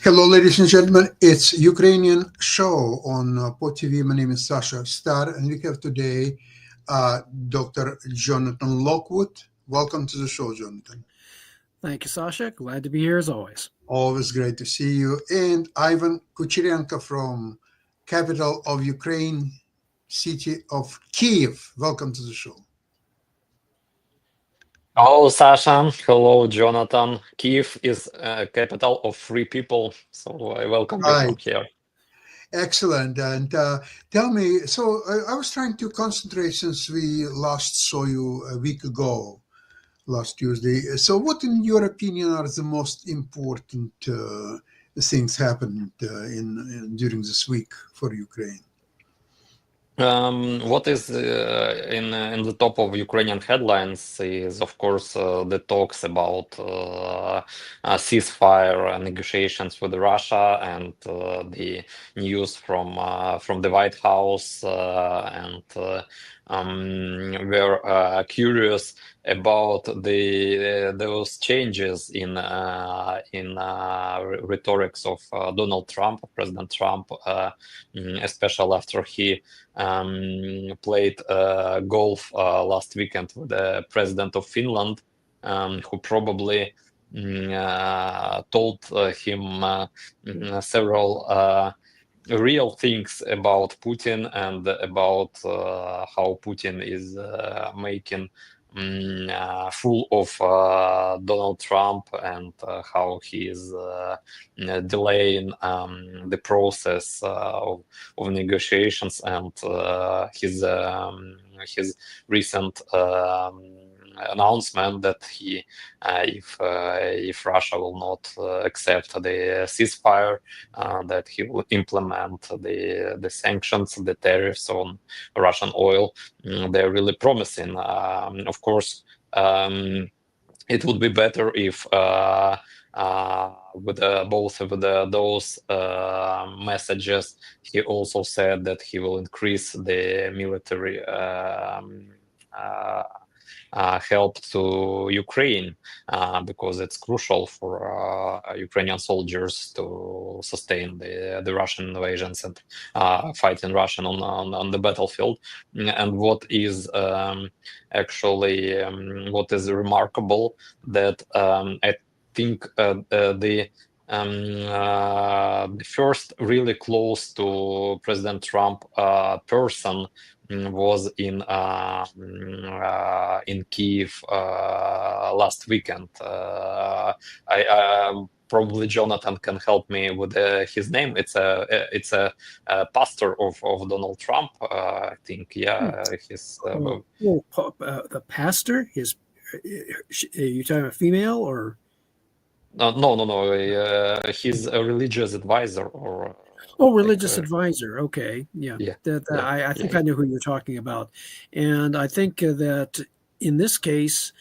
Hello, ladies and gentlemen. It's Ukrainian show on POT TV. My name is Sasha Star, and we have today Dr. Jonathan Lockwood. Welcome to the show, Jonathan. Thank you, Sasha. Glad to be here as always. Always great to see you. And Ivan Kucherenko from capital of Ukraine, city of Kiev. Welcome to the show. Hello, Sasha. Hello, Jonathan. Kiev is capital of free people, so I welcome you from here. Excellent. And tell me, so I was trying to concentrate since we last saw you a week ago, last Tuesday. So what, in your opinion, are the most important things happened during this week for Ukraine? What is in the top of Ukrainian headlines is, of course, the talks about ceasefire negotiations with Russia and the news from the White House, and we're curious about those changes in rhetorics of Donald Trump, President Trump, especially after he played golf last weekend with the president of Finland, who probably told him several real things about Putin and about how Putin is making fool of Donald Trump, and how he is delaying the process of negotiations, and his recent announcement that he, if Russia will not accept the ceasefire, that he will implement the sanctions, the tariffs on Russian oil. They're really promising. Of course, it would be better if with both of those messages, he also said that he will increase the military help to Ukraine, because it's crucial for Ukrainian soldiers to sustain the Russian invasions and fighting Russian on the battlefield. And what is actually what is remarkable, that I think the first really close to President Trump person was in Kiev last weekend. I probably Jonathan can help me with his name. It's a pastor of Donald Trump. I think, yeah, he's the pastor is. Are you talking about female or? No. He's a religious advisor or. Oh, religious advisor. Okay, yeah. I think yeah. I know who you're talking about, and I think that in this case,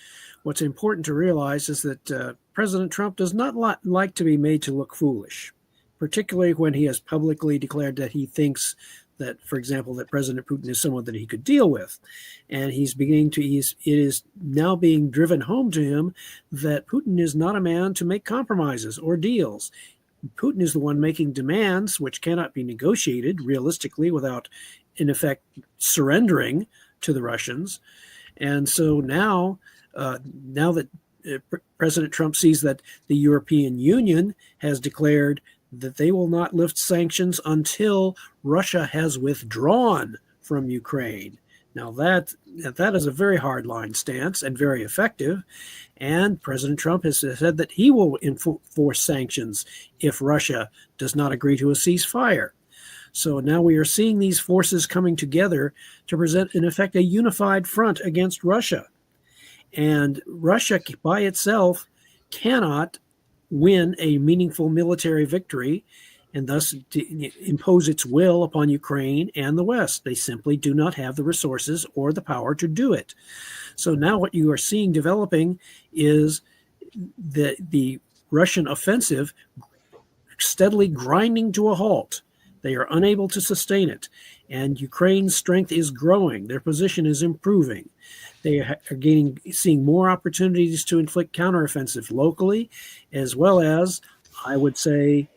what's important to realize is that President Trump does not like to be made to look foolish, particularly when he has publicly declared that he thinks that, for example, that President Putin is someone that he could deal with, and it is now being driven home to him that Putin is not a man to make compromises or deals. Putin is the one making demands which cannot be negotiated realistically without, in effect, surrendering to the Russians. And so now that President Trump sees that the European Union has declared that they will not lift sanctions until Russia has withdrawn from Ukraine. Now that is a very hardline stance and very effective, and President Trump has said that he will enforce sanctions if Russia does not agree to a ceasefire. So now we are seeing these forces coming together to present, in effect, a unified front against Russia. And Russia by itself cannot win a meaningful military victory and thus impose its will upon Ukraine and the West. They simply do not have the resources or the power to do it. So now what you are seeing developing is the Russian offensive steadily grinding to a halt. They are unable to sustain it, and Ukraine's strength is growing. Their position is improving. They are seeing more opportunities to inflict counteroffensive locally, as well as, I would say,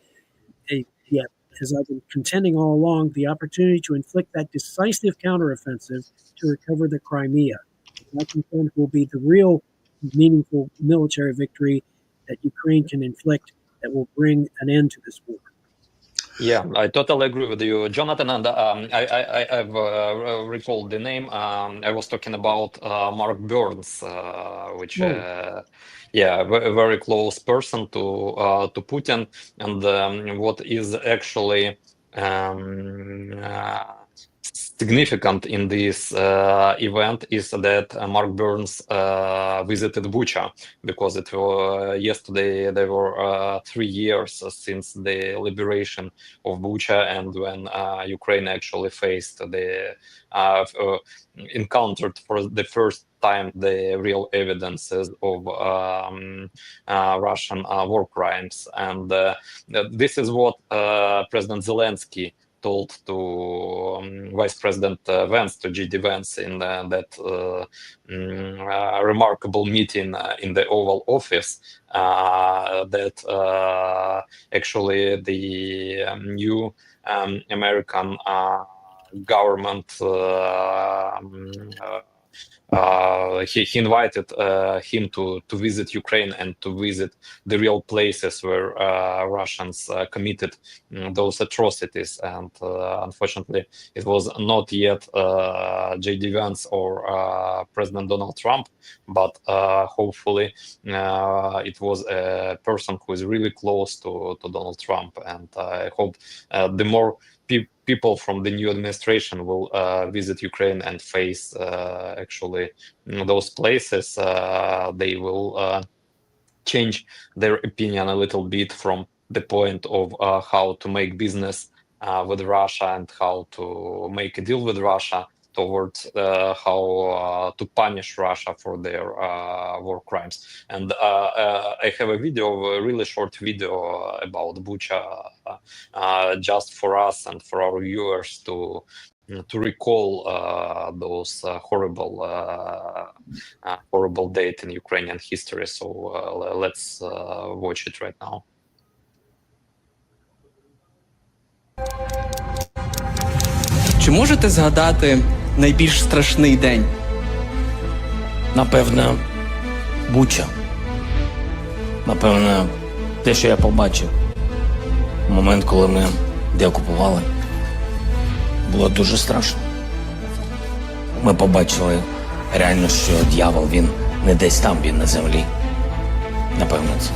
as I've been contending all along, the opportunity to inflict that decisive counteroffensive to recover the Crimea. I contend will be the real meaningful military victory that Ukraine can inflict that will bring an end to this war. Yeah, I totally agree with you, Jonathan. And I've recalled the name. I was talking about Mark Burns, which, yeah, a very close person to Putin. And what is actually significant in this event is that Mark Burns visited Bucha, because it yesterday there were 3 years since the liberation of Bucha, and when Ukraine actually faced the encountered for the first time the real evidences of Russian war crimes. And this is what President Zelensky told to Vice President Vance, to J.D. Vance, in that remarkable meeting in the Oval Office, that actually the new American government he invited him to visit Ukraine and to visit the real places where Russians committed those atrocities. And unfortunately, it was not yet J.D. Vance or President Donald Trump, but hopefully it was a person who is really close to Donald Trump. And I hope the more people from the new administration will visit Ukraine and face actually those places. They will change their opinion a little bit from the point of how to make business with Russia and how to make a deal with Russia, towards how to punish Russia for their war crimes. And I have a video, a really short video about Bucha, just for us and for our viewers to recall those horrible dates in Ukrainian history. So let's watch it right now. Чи можете згадати найбільш страшний день? Напевно, Буча. Напевно, те, що я побачив. Момент, коли мене деокупували. Було дуже страшно. Ми побачили реально, що дьявол, він не десь там, він на землі. Напевно, це.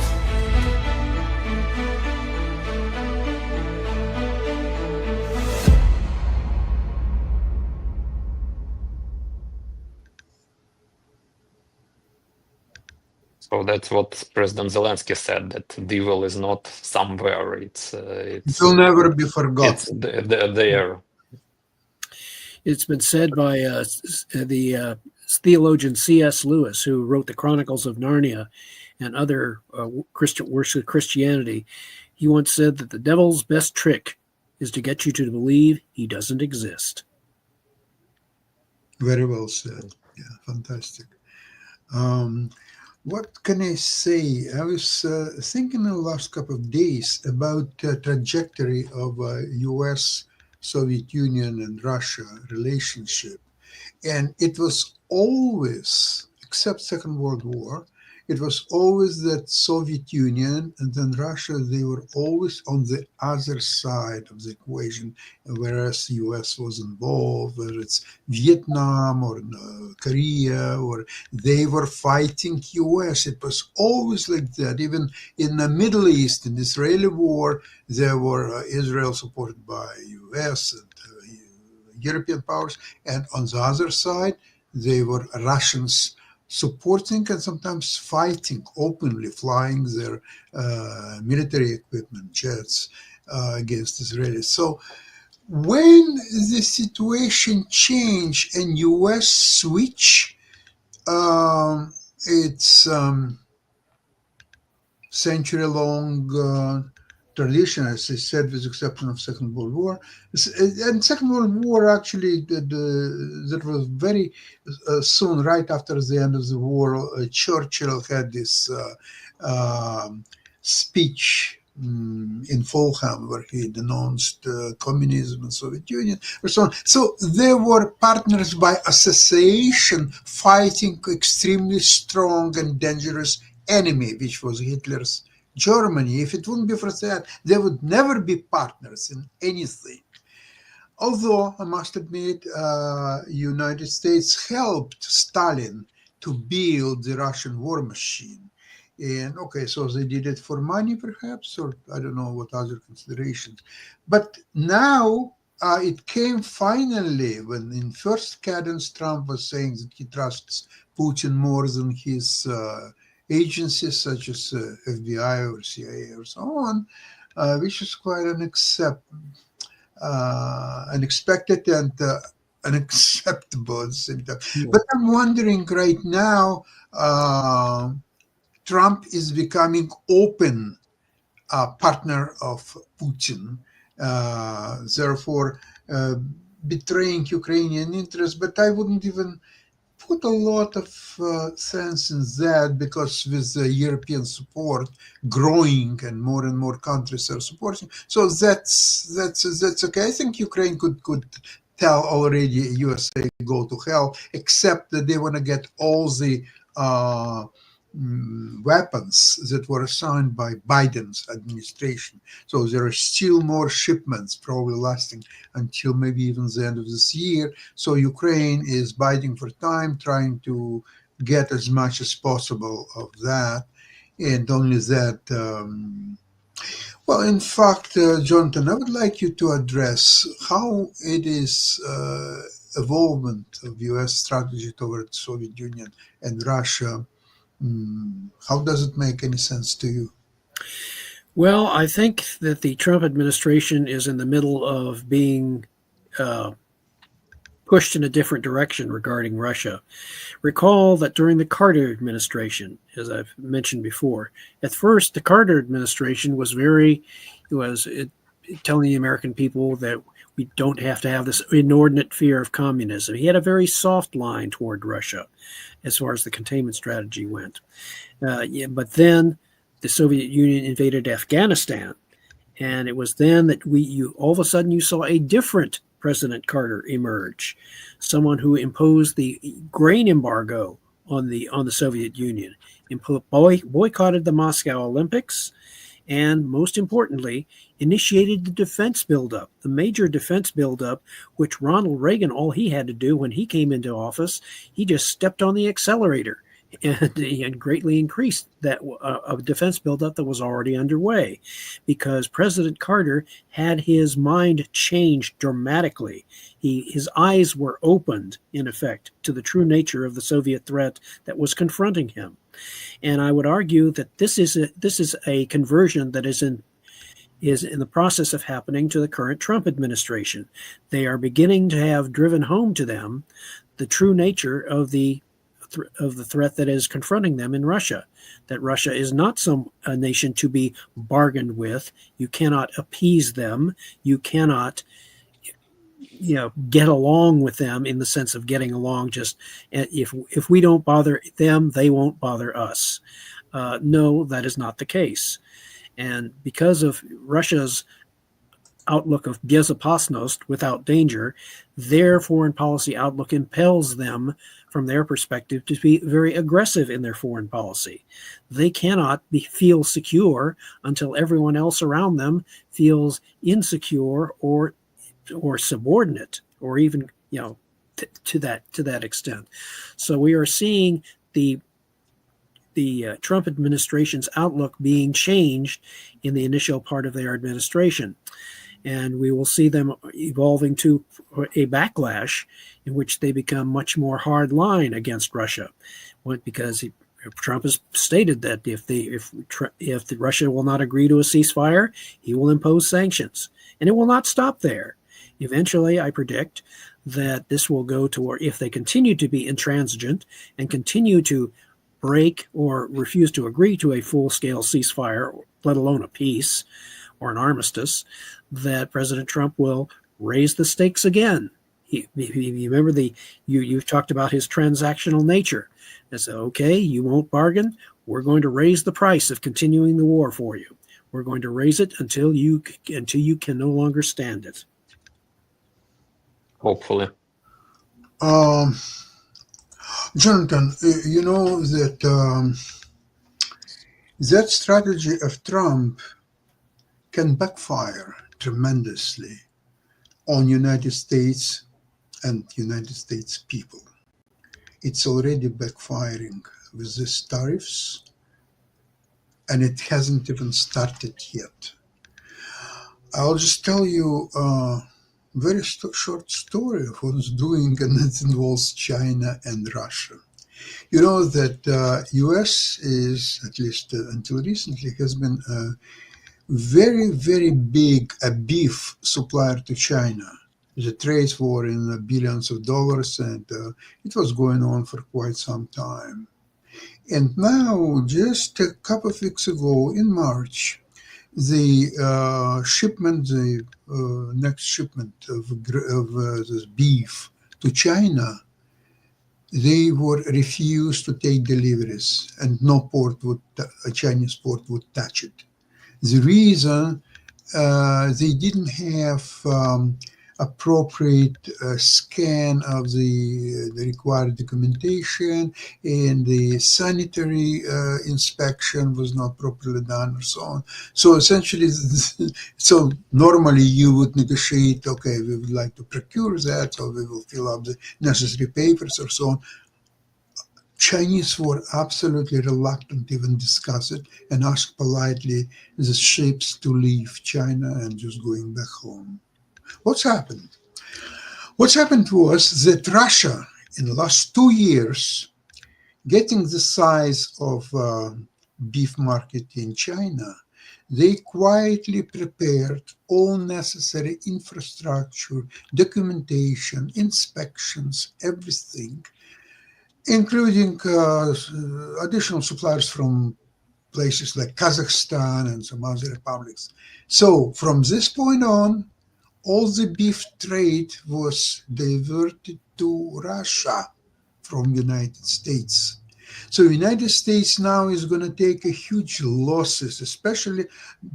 So that's what President Zelensky said, that the evil is not somewhere. It will never be forgotten. It's there. It's been said by the theologian C.S. Lewis, who wrote the Chronicles of Narnia and other works of Christianity. He once said that the devil's best trick is to get you to believe he doesn't exist. Very well said. Yeah, fantastic. What can I say? I was thinking in the last couple of days about the trajectory of U.S., Soviet Union, and Russia relationship. And it was always, except Second World War, it was always that Soviet Union and then Russia, they were always on the other side of the equation, whereas the US was involved, whether it's Vietnam or Korea, or they were fighting US. It was always like that. Even in the Middle East, in the Israeli war, there were Israel supported by US and European powers, and on the other side, they were Russians supporting and sometimes fighting openly, flying their military equipment, jets, against Israelis. So when the situation changed and US switch its century-long tradition, as I said, with the exception of Second World War. And Second World War, actually, that was very soon, right after the end of the war. Churchill had this speech in Fulham, where he denounced communism and Soviet Union, and so on. So they were partners by association, fighting extremely strong and dangerous enemy, which was Hitler's Germany. If it wouldn't be for that, they would never be partners in anything. Although I must admit, United States helped Stalin to build the Russian war machine. And okay, so they did it for money, perhaps, or I don't know what other considerations. But now it came finally when in first cadence Trump was saying that he trusts Putin more than his agencies such as FBI or CIA or so on, which is quite unexpected and unacceptable at the same time. But I'm wondering right now, Trump is becoming open partner of Putin, therefore betraying Ukrainian interests. But I wouldn't even put a lot of sense in that, because with the European support growing and more countries are supporting, so that's okay. I think Ukraine could tell already USA go to hell, except that they want to get all the weapons that were assigned by Biden's administration. So there are still more shipments probably lasting until maybe even the end of this year. So Ukraine is biding for time, trying to get as much as possible of that. And only that, well, in fact, Jonathan, I would like you to address how it is evolvement of US strategy toward the Soviet Union and Russia. How does it make any sense to you? Well, I think that the Trump administration is in the middle of being pushed in a different direction regarding Russia. Recall that during the Carter administration, as I've mentioned before, at first the Carter administration was telling the American people that we don't have to have this inordinate fear of communism. He had a very soft line toward Russia as far as the containment strategy went. But then the Soviet Union invaded Afghanistan, and it was then that all of a sudden you saw a different President Carter emerge, someone who imposed the grain embargo on the Soviet Union, boycotted the Moscow Olympics, and most importantly, initiated the defense buildup, the major defense buildup, which Ronald Reagan, all he had to do when he came into office, he just stepped on the accelerator and greatly increased that defense buildup that was already underway, because President Carter had his mind changed dramatically. His eyes were opened, in effect, to the true nature of the Soviet threat that was confronting him. And I would argue that this is a conversion that is in the process of happening to the current Trump administration. They are beginning to have driven home to them the true nature of the threat that is confronting them in Russia, that Russia is not a nation to be bargained with. You cannot appease them. You cannot get along with them in the sense of getting along just if we don't bother them, they won't bother us. No, that is not the case. And because of Russia's outlook of bezopasnost, without danger, their foreign policy outlook impels them, from their perspective, to be very aggressive in their foreign policy. They cannot feel secure until everyone else around them feels insecure or subordinate, or even to that extent. So we are seeing the Trump administration's outlook being changed in the initial part of their administration. And we will see them evolving to a backlash in which they become much more hard line against Russia, because Trump has stated that if Russia will not agree to a ceasefire, he will impose sanctions, and it will not stop there. Eventually, I predict that this will go to where, if they continue to be intransigent and continue to break or refuse to agree to a full-scale ceasefire, let alone a peace or an armistice, that President Trump will raise the stakes again. You remember you've talked about his transactional nature. And so, okay, you won't bargain. We're going to raise the price of continuing the war for you. We're going to raise it until you can no longer stand it. Hopefully. Jonathan, you know that that strategy of Trump can backfire tremendously on United States and United States people. It's already backfiring with these tariffs, and it hasn't even started yet. I'll just tell you a very short story of what's doing, and it involves China and Russia. You know that U.S. is, at least until recently, has been a very, very big beef supplier to China. The trades were in billions of dollars, and it was going on for quite some time. And now, just a couple of weeks ago, in March, the next shipment of this beef to China, they were refused to take deliveries, and no a Chinese port would touch it. The reason they didn't have appropriate scan of the required documentation, and the sanitary inspection was not properly done, and so on. So essentially, so normally you would negotiate, okay, we would like to procure that, so we will fill up the necessary papers or so on. Chinese were absolutely reluctant to even discuss it and asked politely the ships to leave China and just going back home. What's happened? What's happened was that Russia, in the last 2 years, getting the size of beef market in China, they quietly prepared all necessary infrastructure, documentation, inspections, everything, including additional suppliers from places like Kazakhstan and some other republics. So from this point on, all the beef trade was diverted to Russia from United States. So United States now is going to take a huge losses, especially,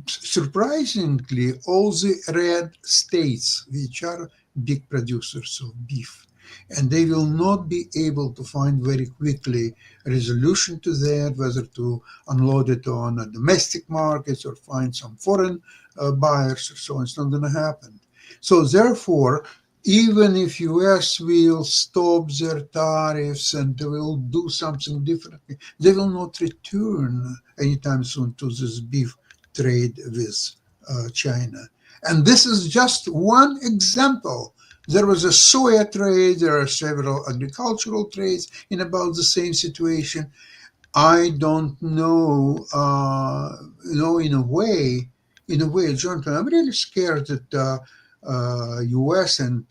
surprisingly, all the red states, which are big producers of beef. And they will not be able to find very quickly a resolution to that, whether to unload it on domestic markets or find some foreign buyers or so on. It's not going to happen. So therefore, even if US will stop their tariffs and they will do something differently, they will not return anytime soon to this beef trade with China. And this is just one example. There was a soya trade, there are several agricultural trades in about the same situation. I don't know, in a way, Jonathan, I'm really scared that US and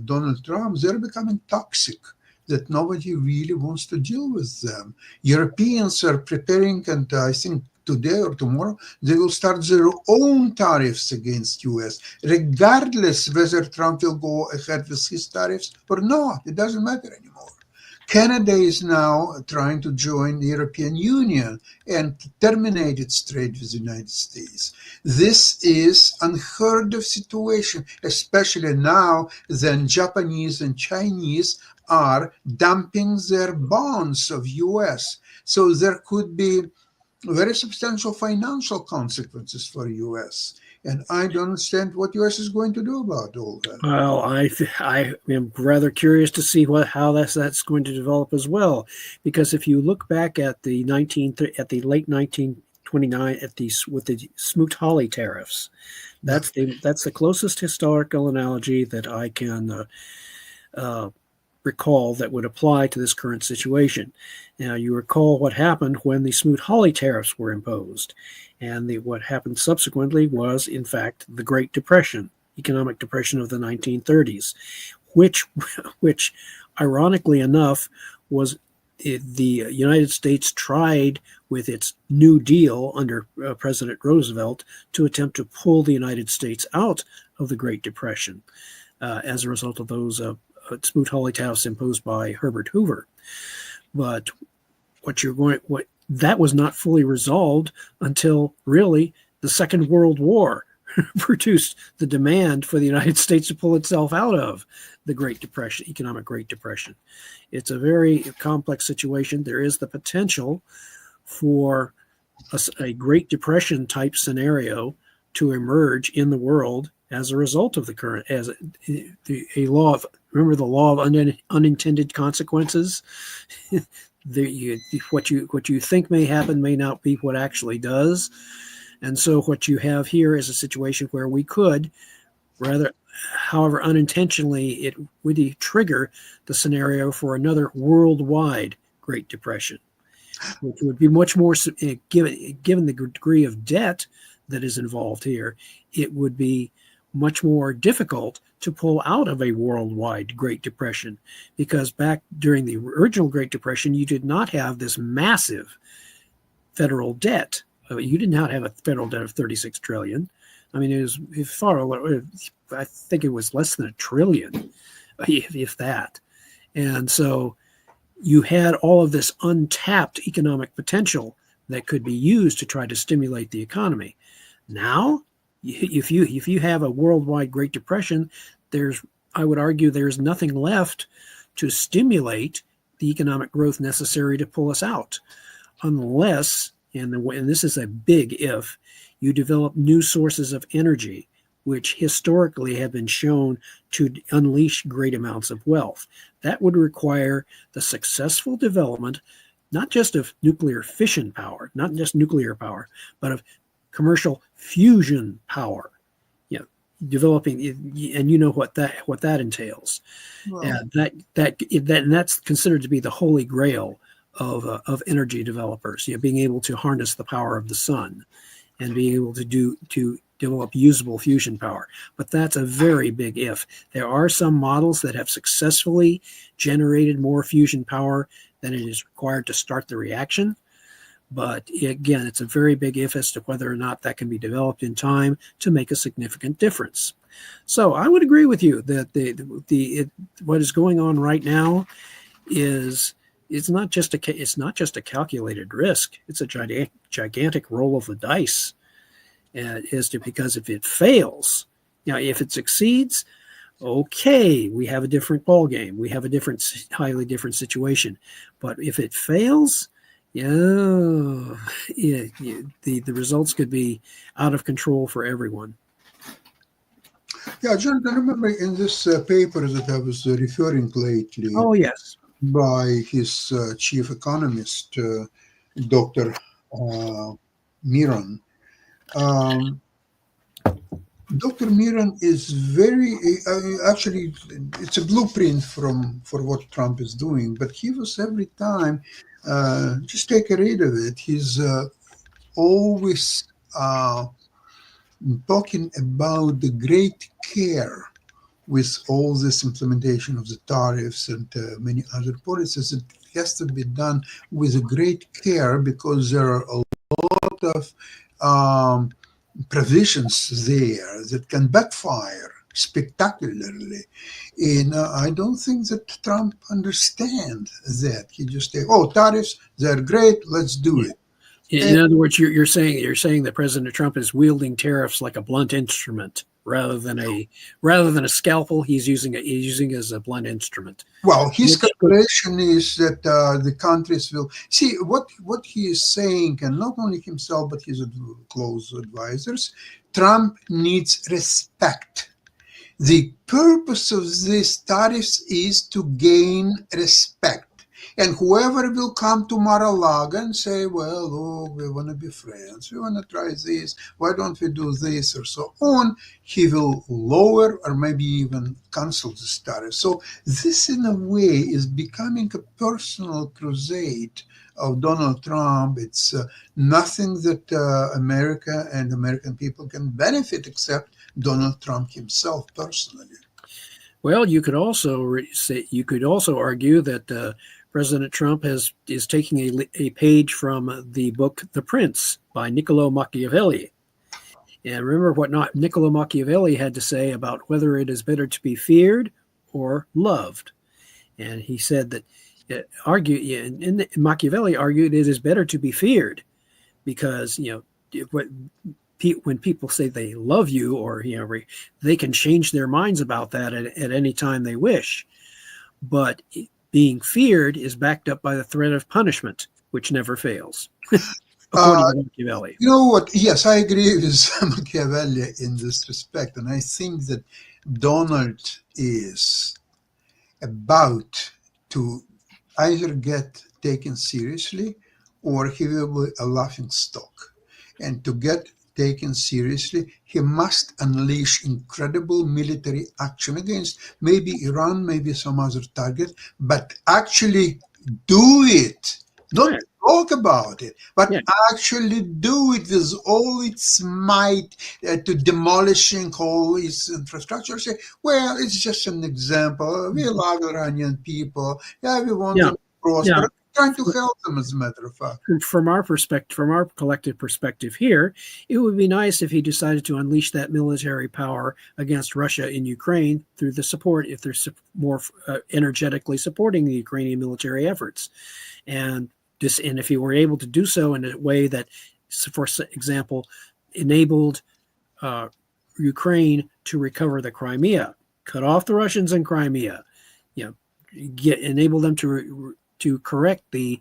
Donald Trump, they're becoming toxic, that nobody really wants to deal with them. Europeans are preparing, and I think today or tomorrow, they will start their own tariffs against US, regardless whether Trump will go ahead with his tariffs or not. It doesn't matter anymore. Canada is now trying to join the European Union and terminate its trade with the United States. This is unheard of situation, especially now that Japanese and Chinese are dumping their bonds of US. So there could be very substantial financial consequences for US. And I don't understand what US is going to do about all that. Well, I am rather curious to see how that's going to develop as well, because if you look back at the late 1929 with the Smoot-Hawley tariffs, that's the closest historical analogy that I can recall that would apply to this current situation. Now, you recall what happened when the Smoot-Hawley tariffs were imposed. And what happened subsequently was, in fact, the Great Depression, economic depression of the 1930s, which ironically enough, was the United States tried with its New Deal under President Roosevelt to attempt to pull the United States out of the Great Depression as a result of those Smoot-Hawley tariffs imposed by Herbert Hoover. But that was not fully resolved until really the Second World War produced the demand for the United States to pull itself out of the Great Depression, economic Great Depression. It's a very complex situation. There is the potential for a Great Depression type scenario to emerge in the world as a result of the current, as a law of, remember the law of unintended consequences. What you think may happen may not be what actually does. And so what you have here is a situation where we could, rather, however unintentionally, it would trigger the scenario for another worldwide Great Depression, which would be much more, given the degree of debt that is involved here, it would be much more difficult to pull out of a worldwide Great Depression, because back during the original Great Depression, you did not have this massive federal debt. You did not have a federal debt of 36 trillion. I mean, it was far, I think it was less than $1 trillion, if that. And so you had all of this untapped economic potential that could be used to try to stimulate the economy. Now, if you have a worldwide Great Depression, I would argue there's nothing left to stimulate the economic growth necessary to pull us out, unless, and this is a big if, you develop new sources of energy, which historically have been shown to unleash great amounts of wealth. That would require the successful development, not just of nuclear fission power, not just nuclear power, but of commercial fusion power. Developing, and you know what that entails. Wow. And that's considered to be the holy grail of energy developers. Being able to harness the power of the sun and being able to develop usable fusion power. But that's a very big if. There are some models that have successfully generated more fusion power than it is required to start the reaction. But again, it's a very big if as to whether or not that can be developed in time to make a significant difference. So I would agree with you that what is going on right now is it's not just a calculated risk. It's a gigantic roll of the dice, because if it fails, if it succeeds, okay, we have a different ball game. We have a highly different situation. But if it fails, the results could be out of control for everyone. Yeah, John, I remember in this paper that I was referring lately. Oh, yes. By his chief economist, Dr. Miron. Dr. Miron is very, actually, it's a blueprint for what Trump is doing, but he was every time, just take a read of it, he's always talking about the great care with all this implementation of the tariffs and many other policies. It has to be done with great care because there are a lot of provisions there that can backfire spectacularly. And I don't think that Trump understands that. He just say, "Oh, tariffs, they're great, let's do it." In other words, you're saying that President Trump is wielding tariffs like a blunt instrument rather than a scalpel. He's using it as a blunt instrument. Well, his calculation is that the countries will see what he is saying, and not only himself but his close advisors. Trump needs respect. The purpose of these tariffs is to gain respect. And whoever will come to Mar-a-Lago and say, well, look, we want to be friends, we want to try this, why don't we do this, or so on, he will lower or maybe even cancel the tariff. So this, in a way, is becoming a personal crusade of Donald Trump. It's nothing that America and American people can benefit except Donald Trump himself personally. Well, you could also argue that President Trump is taking a page from the book The Prince by Niccolo Machiavelli. And remember what Niccolo Machiavelli had to say about whether it is better to be feared or loved. And he said that Machiavelli argued it is better to be feared because when people say they love you, or they can change their minds about that at any time they wish. But being feared is backed up by the threat of punishment, which never fails, according to Machiavelli. You know what? Yes, I agree with Machiavelli in this respect. And I think that Donald is about to either get taken seriously or he will be a laughing stock. And to get taken seriously, he must unleash incredible military action against maybe Iran, maybe some other target, but actually do it. Not talk about it, but actually do it with all its might to demolishing all its infrastructure. Say, well, it's just an example. We love Iranian people. Yeah, we want them to prosper. Yeah. Trying to help them, as a matter of fact. From our perspective, from our collective perspective here, it would be nice if he decided to unleash that military power against Russia in Ukraine through the support, if they're more energetically supporting the Ukrainian military efforts. And if he were able to do so in a way that, for example, enabled Ukraine to recover the Crimea, cut off the Russians in Crimea, enable them to correct the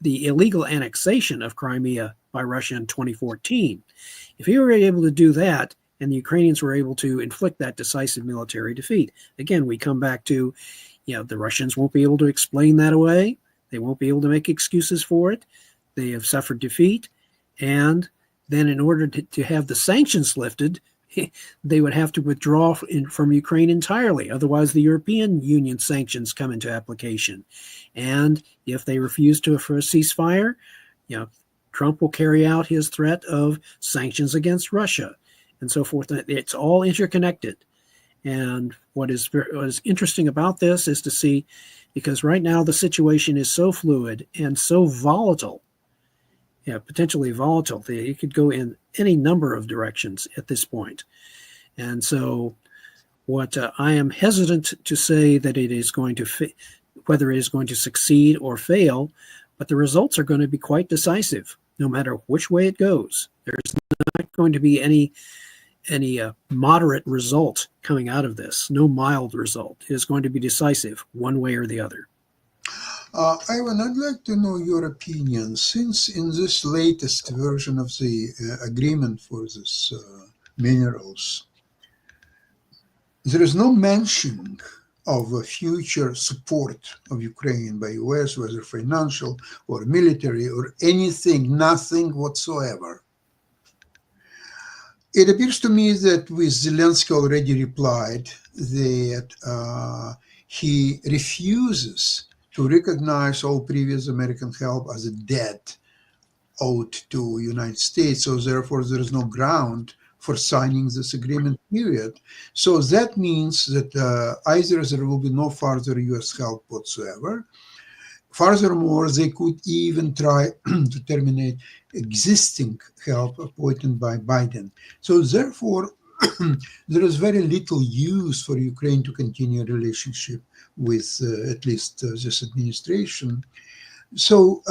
illegal annexation of Crimea by Russia in 2014. If he were able to do that, and the Ukrainians were able to inflict that decisive military defeat, again, we come back to, the Russians won't be able to explain that away. They won't be able to make excuses for it. They have suffered defeat. And then in order to have the sanctions lifted, they would have to withdraw from Ukraine entirely. Otherwise, the European Union sanctions come into application. And if they refuse for a ceasefire, Trump will carry out his threat of sanctions against Russia and so forth. It's all interconnected. And what is interesting about this is to see, because right now the situation is so fluid and so volatile, potentially volatile. It could go in any number of directions at this point. And so what I am hesitant to say that it is going to whether it is going to succeed or fail, but the results are going to be quite decisive, no matter which way it goes. There's not going to be any moderate result coming out of this, no mild result. It is going to be decisive one way or the other. Ivan, I'd like to know your opinion, since in this latest version of the agreement for this minerals, there is no mention of a future support of Ukraine by US, whether financial or military or anything, nothing whatsoever. It appears to me that with Zelensky already replied that he refuses to recognize all previous American help as a debt owed to United States. So therefore, there is no ground for signing this agreement, period. So that means that either there will be no further US help whatsoever. Furthermore, they could even try to terminate existing help appointed by Biden. So therefore, there is very little use for Ukraine to continue a relationship with at least this administration. So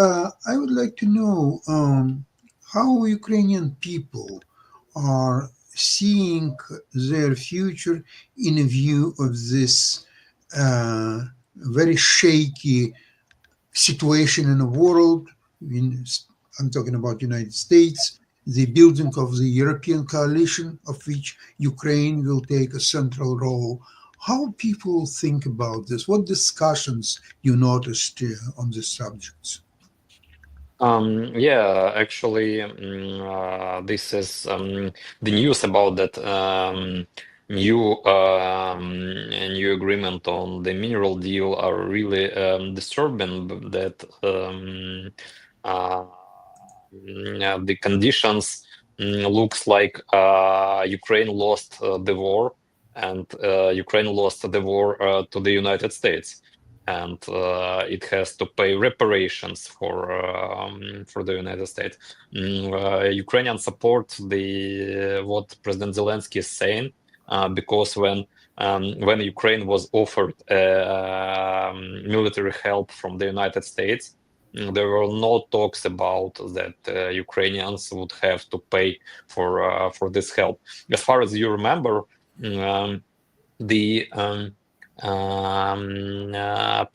I would like to know how Ukrainian people are seeing their future in view of this very shaky situation in the world. I'm talking about United States, the building of the European coalition, of which Ukraine will take a central role. How people think about this? What discussions you noticed on these subjects? Actually, this is the news about that new agreement on the mineral deal are really disturbing. That the conditions looks like Ukraine lost the war, and Ukraine lost the war to the United States, and it has to pay reparations for the United States. Ukrainians support what President Zelensky is saying, because when Ukraine was offered military help from the United States, there were no talks about that Ukrainians would have to pay for this help. As far as you remember,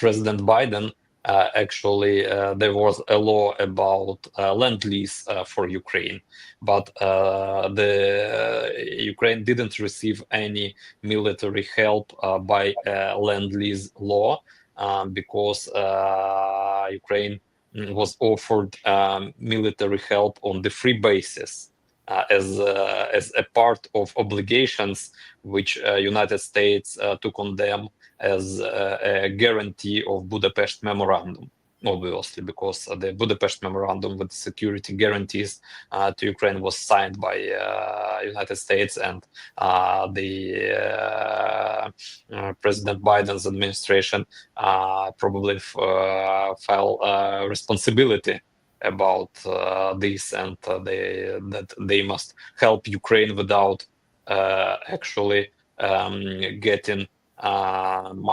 President Biden actually there was a law about lend lease for Ukraine, but the Ukraine didn't receive any military help by lend lease law because Ukraine was offered military help on the free basis as a part of obligations which United States took on them as a guarantee of Budapest Memorandum, obviously, because the Budapest Memorandum with security guarantees to Ukraine was signed by United States, and President Biden's administration probably felt responsibility about this, and that they must help Ukraine without actually getting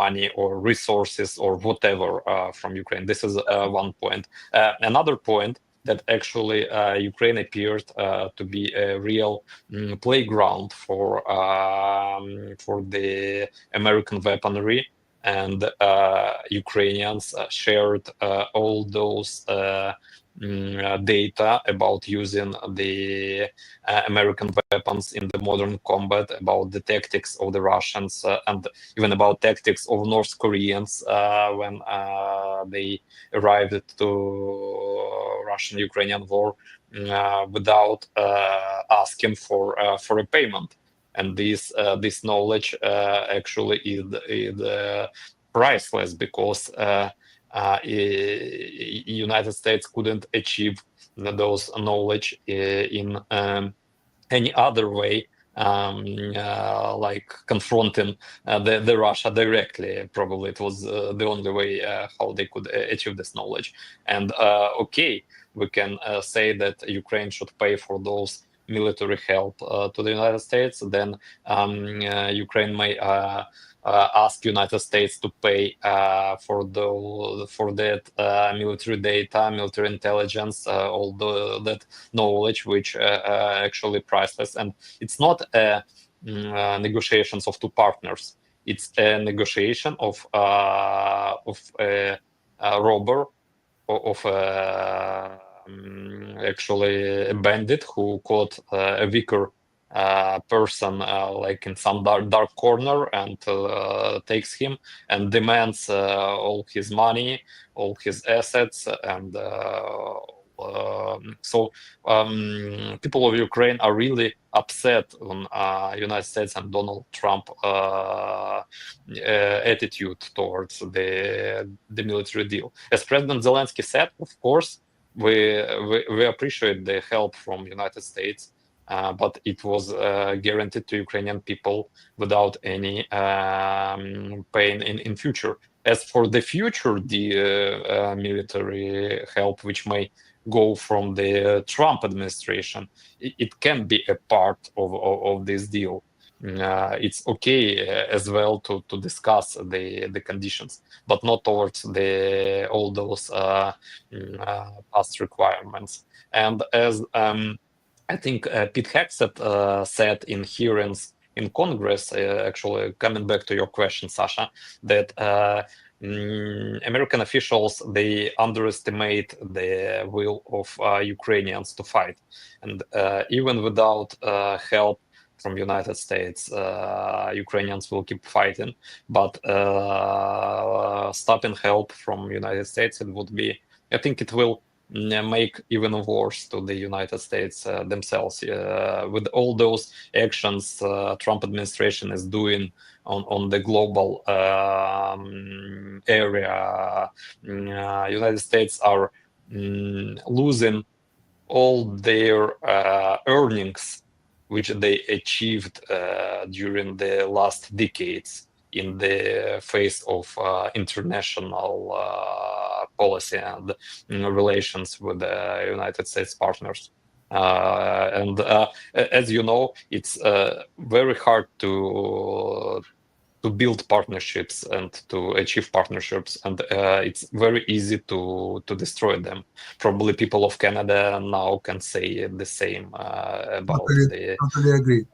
money or resources or whatever from Ukraine. This is one point. Another point, that actually Ukraine appeared to be a real playground for the American weaponry, and Ukrainians shared all those data about using the American weapons in the modern combat, about the tactics of the Russians, and even about tactics of North Koreans when they arrived to Russian-Ukrainian war without asking for a payment. And this knowledge actually is priceless, because United States couldn't achieve those knowledge in any other way, like confronting the Russia directly. Probably it was the only way how they could achieve this knowledge. And okay, we can say that Ukraine should pay for those military help to the United States. Then Ukraine may ask United States to pay for that military data, military intelligence, all that knowledge, which actually priceless. And it's not negotiations of two partners. It's a negotiation of a robber, of actually a bandit who caught a weaker person like in some dark corner, and takes him and demands all his money, all his assets. And so people of Ukraine are really upset on United States and Donald Trump attitude towards the military deal. As President Zelensky said, of course, we appreciate the help from United States, but it was guaranteed to Ukrainian people without any pain in future. As for the future, the military help, which may go from the Trump administration, it can be a part of this deal. It's okay as well to discuss the conditions, but not towards all those past requirements. And as I think Pete Hegseth said in hearings in Congress, actually coming back to your question, Sasha, that American officials, they underestimate the will of Ukrainians to fight, and even without help from United States, Ukrainians will keep fighting. But stopping help from United States, it would be, I think it will make even worse to the United States themselves. With all those actions Trump administration is doing on the global area, United States are losing all their earnings which they achieved during the last decades in the face of international policy and relations with the United States partners. And as you know, it's very hard to to build partnerships and to achieve partnerships, and it's very easy to destroy them. Probably people of Canada now can say the same about the. Totally agree.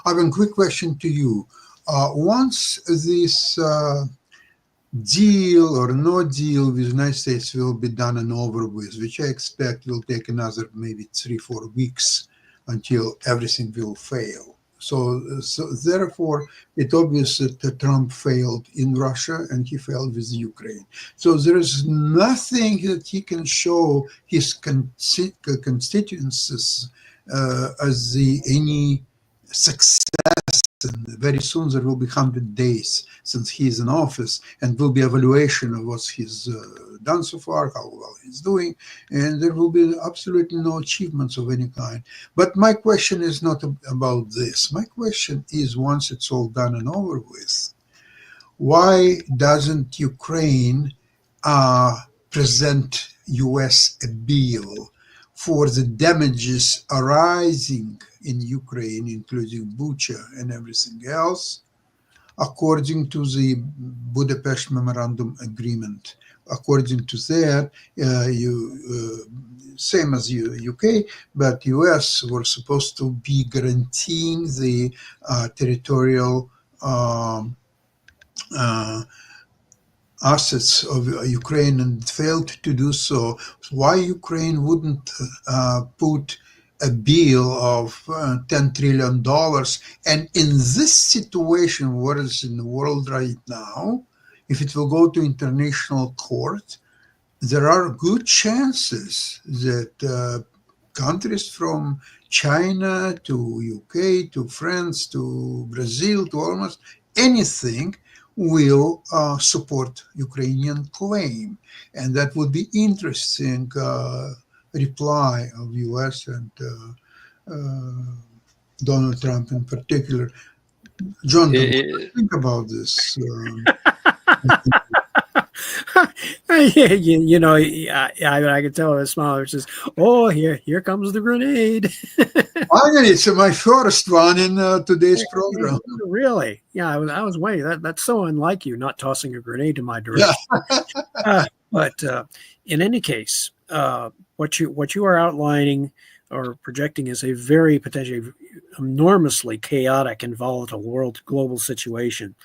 I have a quick question to you. Once this deal or no deal with the United States will be done and over with, which I expect will take another maybe 3-4 weeks until everything will fail. So therefore, it's obvious that Trump failed in Russia and he failed with Ukraine. So there is nothing that he can show his constituencies as any success. And very soon there will be 100 days since he's in office, and will be evaluation of what he's done so far, how well he's doing, and there will be absolutely no achievements of any kind. But my question is not about this. My question is, once it's all done and over with, why doesn't Ukraine present US a bill for the damages arising in Ukraine, including Bucha and everything else, according to the Budapest Memorandum Agreement? According to that, same as UK, but US were supposed to be guaranteeing the territorial assets of Ukraine and failed to do so. Why Ukraine wouldn't put a bill of $10 trillion? And in this situation, what is in the world right now, if it will go to international court, there are good chances that countries from China to UK to France to Brazil to almost anything will support Ukrainian claim. And that would be interesting reply of US and Donald Trump in particular. John, what do you think about this? You know, I could tell a smile. It says, "Oh, here comes the grenade." Finally, it's my first one in today's program. Really? Yeah, I was waiting. That's so unlike you, not tossing a grenade in my direction. Yeah. But in any case, what you are outlining or projecting is a very potentially enormously chaotic and volatile global situation,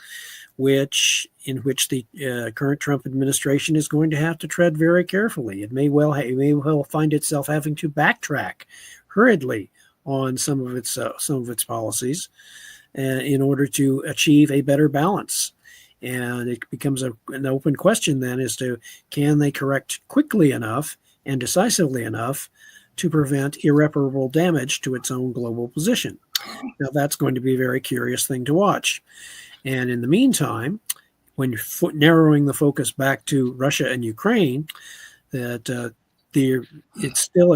in which the current Trump administration is going to have to tread very carefully. It may well find itself having to backtrack hurriedly on some of its policies in order to achieve a better balance. And it becomes an open question then as to, can they correct quickly enough and decisively enough to prevent irreparable damage to its own global position? Now, that's going to be a very curious thing to watch. And in the meantime, when you're narrowing the focus back to Russia and Ukraine, that it's still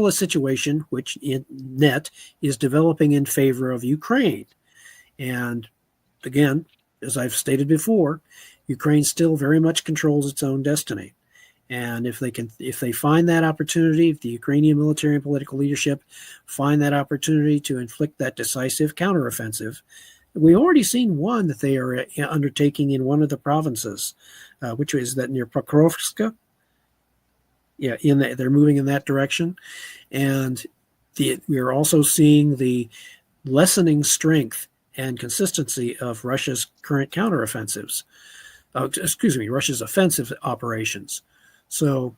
a situation which in net is developing in favor of Ukraine. And again, as I've stated before, Ukraine still very much controls its own destiny. And if they find that opportunity, if the Ukrainian military and political leadership find that opportunity to inflict that decisive counteroffensive, we've already seen one that they are undertaking in one of the provinces, which is that near Pokrovsk. Yeah, they're moving in that direction. And we are also seeing the lessening strength and consistency of Russia's current counteroffensives. Russia's offensive operations. So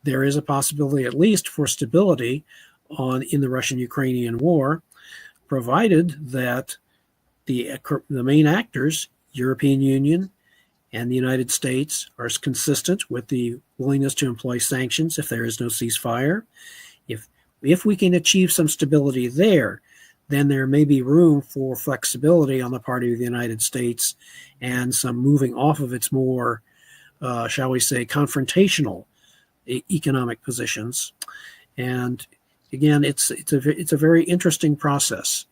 there is a possibility, at least, for stability in the Russian-Ukrainian war, provided that the main actors, European Union and the United States, are consistent with the willingness to employ sanctions if there is no ceasefire. If we can achieve some stability there, then there may be room for flexibility on the part of the United States and some moving off of its more, shall we say, confrontational economic positions. And again, it's a very interesting process.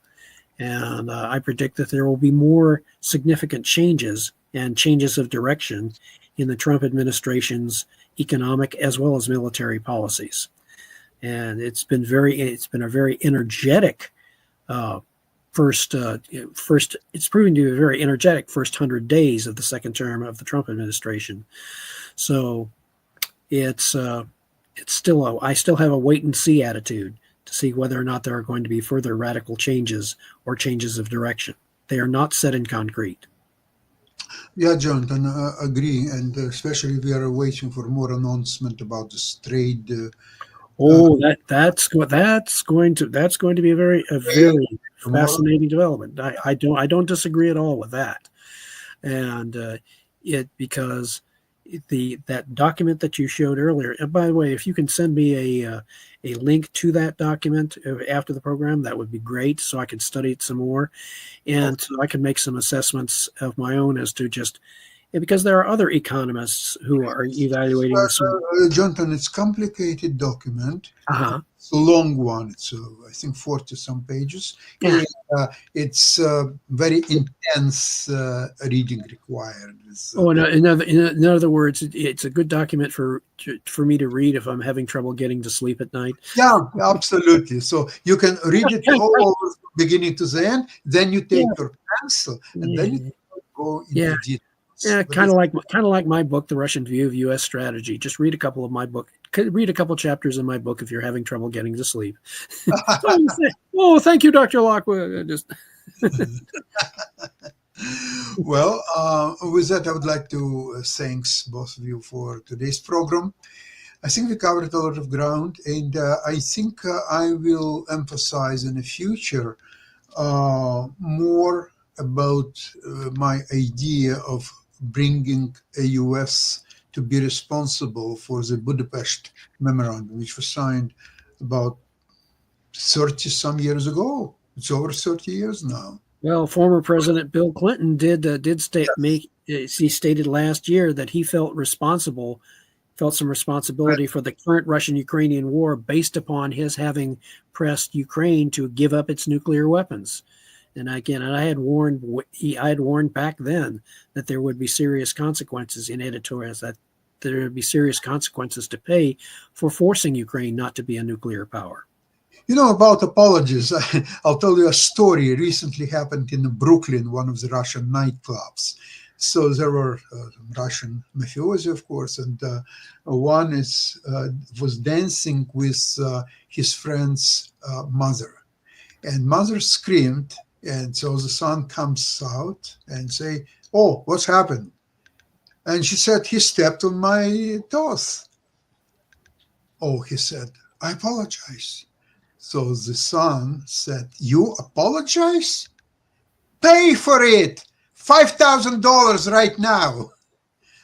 And I predict that there will be more significant changes and changes of direction in the Trump administration's economic as well as military policies. And it's been a very energetic it's proving to be a very energetic first 100 days of the second term of the Trump administration. So it's still I still have a wait and see attitude to see whether or not there are going to be further radical changes or changes of direction. They are not set in concrete. Yeah, Jonathan, agree, and especially we are waiting for more announcement about this trade. That's going to be a very fascinating development. I don't disagree at all with that, and because that document that you showed earlier. And by the way, if you can send me a link to that document after the program, that would be great, so I can study it some more, and so I can make some assessments of my own as to just because there are other economists who are evaluating this. Jonathan, it's complicated document. Uh-huh. It's a long one. It's I think 40 some pages. Yeah. And, it's very intense reading required. In other words, it's a good document for me to read if I'm having trouble getting to sleep at night. Yeah, absolutely. So you can read it all over from beginning to the end. Then you take your pencil and then you go into detail. Yeah, kind of like my book, The Russian View of U.S. Strategy. Just read a couple chapters in my book if you're having trouble getting to sleep. Oh, thank you, Dr. Lockwood. Well, with that, I would like to thanks both of you for today's program. I think we covered a lot of ground, and I think I will emphasize in the future more about my idea of bringing a U.S. to be responsible for the Budapest Memorandum, which was signed about 30 some years ago. It's over 30 years now. Well, former President Bill Clinton did state he stated last year that he felt some responsibility for the current Russian-Ukrainian war based upon his having pressed Ukraine to give up its nuclear weapons. And again, I had warned back then that there would be serious consequences in editorials, that there would be serious consequences to pay for forcing Ukraine not to be a nuclear power. You know, about apologies, I'll tell you a story recently happened in Brooklyn, one of the Russian nightclubs. So there were Russian mafiosi, of course, and one was dancing with his friend's mother. And mother screamed. And so the son comes out and say, "Oh, what's happened?" And she said, "He stepped on my toes." Oh, he said, "I apologize." So the son said, "You apologize? Pay for it. $5,000 right now."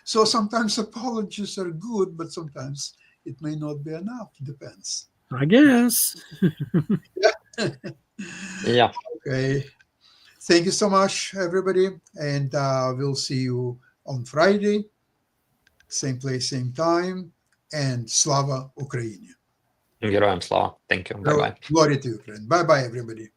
So sometimes apologies are good, but sometimes it may not be enough. Depends. I guess. Yeah. Okay. Thank you so much, everybody. And we'll see you on Friday. Same place, same time. And Slava Ukraini. Героям слава. Thank you. Bye-bye. Glory to Ukraine. Bye-bye, everybody.